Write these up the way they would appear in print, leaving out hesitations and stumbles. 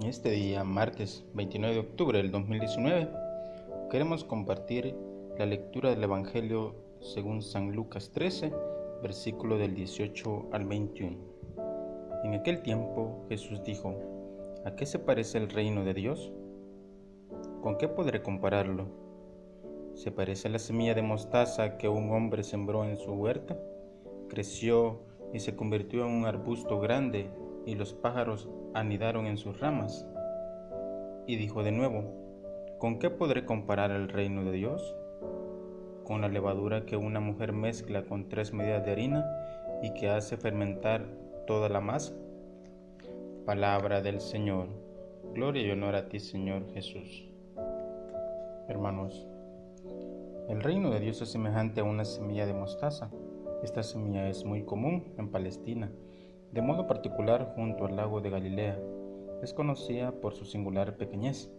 Este día, martes 29 de octubre del 2019, queremos compartir la lectura del Evangelio según San Lucas 13, versículo del 18 al 21. En aquel tiempo Jesús dijo: ¿A qué se parece el reino de Dios? ¿Con qué podré compararlo? ¿Se parece a la semilla de mostaza que un hombre sembró en su huerta? Creció y se convirtió en un arbusto grande, y los pájaros anidaron en sus ramas. Y dijo de nuevo: ¿Con qué podré comparar el reino de Dios? Con la levadura que una mujer mezcla con 3 medidas de harina y que hace fermentar toda la masa. Palabra del Señor. Gloria y honor a ti, Señor Jesús. Hermanos, el reino de Dios es semejante a una semilla de mostaza. Esta semilla es muy común en Palestina, de modo particular junto al lago de Galilea. Es conocida por su singular pequeñez.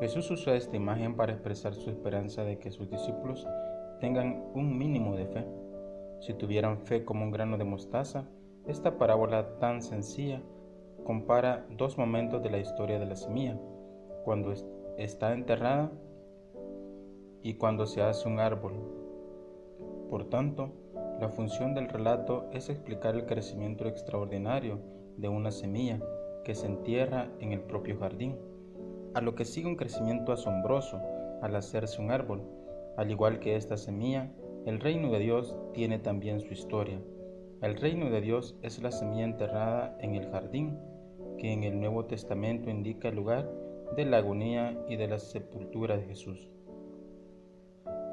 Jesús usó esta imagen para expresar su esperanza de que sus discípulos tengan un mínimo de fe. Si tuvieran fe como un grano de mostaza, esta parábola tan sencilla compara dos momentos de la historia de la semilla: cuando está enterrada y cuando se hace un árbol. Por tanto, la función del relato es explicar el crecimiento extraordinario de una semilla que se entierra en el propio jardín, a lo que sigue un crecimiento asombroso al hacerse un árbol. Al igual que esta semilla, el reino de Dios tiene también su historia. El reino de Dios es la semilla enterrada en el jardín, que en el Nuevo Testamento indica el lugar de la agonía y de la sepultura de Jesús.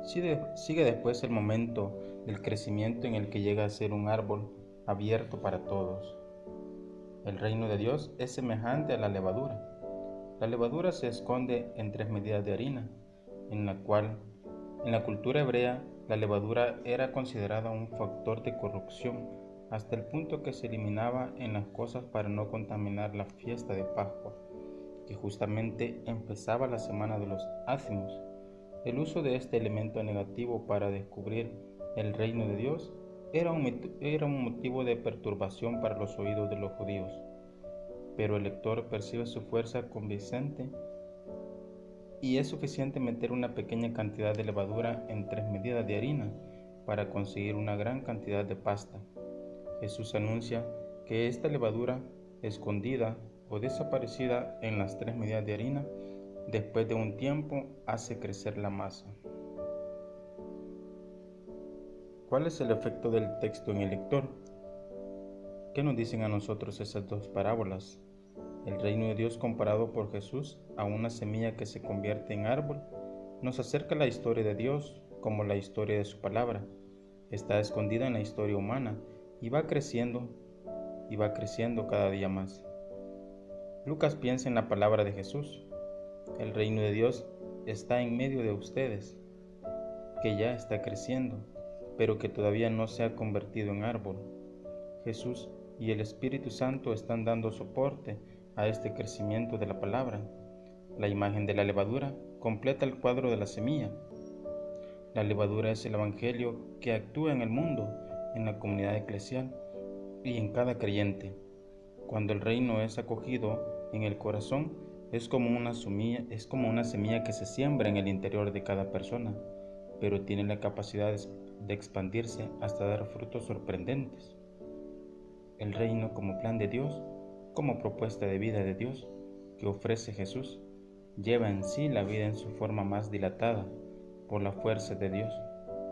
Sigue después el momento del crecimiento en el que llega a ser un árbol abierto para todos. El reino de Dios es semejante a la levadura. La levadura se esconde en 3 medidas de harina, en la cultura hebrea la levadura era considerada un factor de corrupción, hasta el punto que se eliminaba en las cosas para no contaminar la fiesta de Pascua, que justamente empezaba la semana de los ázimos. El uso de este elemento negativo para descubrir el reino de Dios era un motivo de perturbación para los oídos de los judíos, pero el lector percibe su fuerza convincente y es suficiente meter una pequeña cantidad de levadura en 3 medidas de harina para conseguir una gran cantidad de pasta. Jesús anuncia que esta levadura escondida o desaparecida en las 3 medidas de harina, después de un tiempo hace crecer la masa. ¿Cuál es el efecto del texto en el lector? ¿Qué nos dicen a nosotros esas dos parábolas? El reino de Dios comparado por Jesús a una semilla que se convierte en árbol nos acerca a la historia de Dios como la historia de su palabra. Está escondida en la historia humana y va creciendo cada día más. Lucas piensa en la palabra de Jesús. El reino de Dios está en medio de ustedes, que ya está creciendo, pero que todavía no se ha convertido en árbol. Jesús y el Espíritu Santo están dando soporte a este crecimiento de la palabra. La imagen de la levadura completa el cuadro de la semilla. La levadura es el Evangelio que actúa en el mundo, en la comunidad eclesial y en cada creyente. Cuando el reino es acogido en el corazón, es como una semilla que se siembra en el interior de cada persona, pero tiene la capacidad de expandirse hasta dar frutos sorprendentes. El reino como plan de Dios, como propuesta de vida de Dios que ofrece Jesús, lleva en sí la vida en su forma más dilatada, por la fuerza de Dios,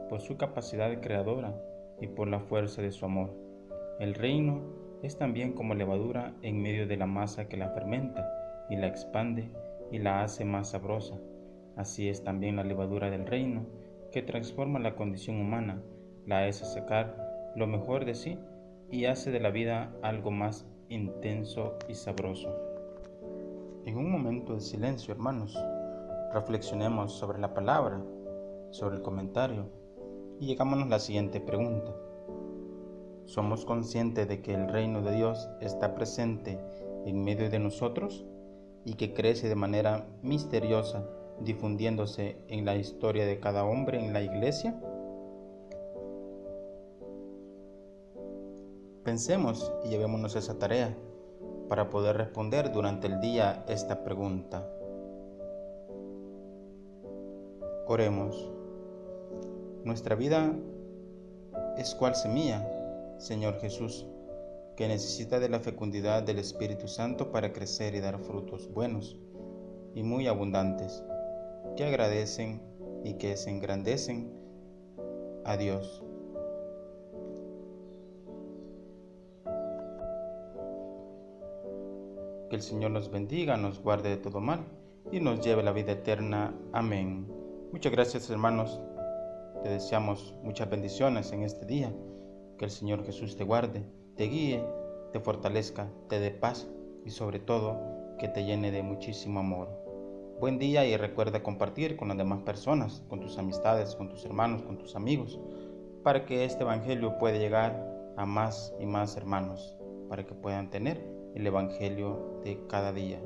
por su capacidad creadora y por la fuerza de su amor. El reino es también como levadura en medio de la masa que la fermenta y la expande y la hace más sabrosa. Así es también la levadura del reino, que transforma la condición humana, la hace sacar lo mejor de sí y hace de la vida algo más intenso y sabroso. En un momento de silencio, hermanos, reflexionemos sobre la palabra, sobre el comentario, y llegamos a la siguiente pregunta. ¿Somos conscientes de que el reino de Dios está presente en medio de nosotros y que crece de manera misteriosa, difundiéndose en la historia de cada hombre en la iglesia? Pensemos y llevémonos esa tarea. para poder responder durante el día esta pregunta. Oremos. Nuestra vida es cual semilla, Señor Jesús, que necesita de la fecundidad del Espíritu Santo para crecer y dar frutos buenos y muy abundantes, que agradecen y que se engrandecen a Dios. Que el Señor nos bendiga, nos guarde de todo mal y nos lleve a la vida eterna. Amén. Muchas gracias, hermanos. Te deseamos muchas bendiciones en este día. Que el Señor Jesús te guarde, te guíe, te fortalezca, te dé paz y sobre todo que te llene de muchísimo amor. Buen día y recuerda compartir con las demás personas, con tus amistades, con tus hermanos, con tus amigos, para que este evangelio pueda llegar a más y más hermanos, para que puedan tener el evangelio de cada día.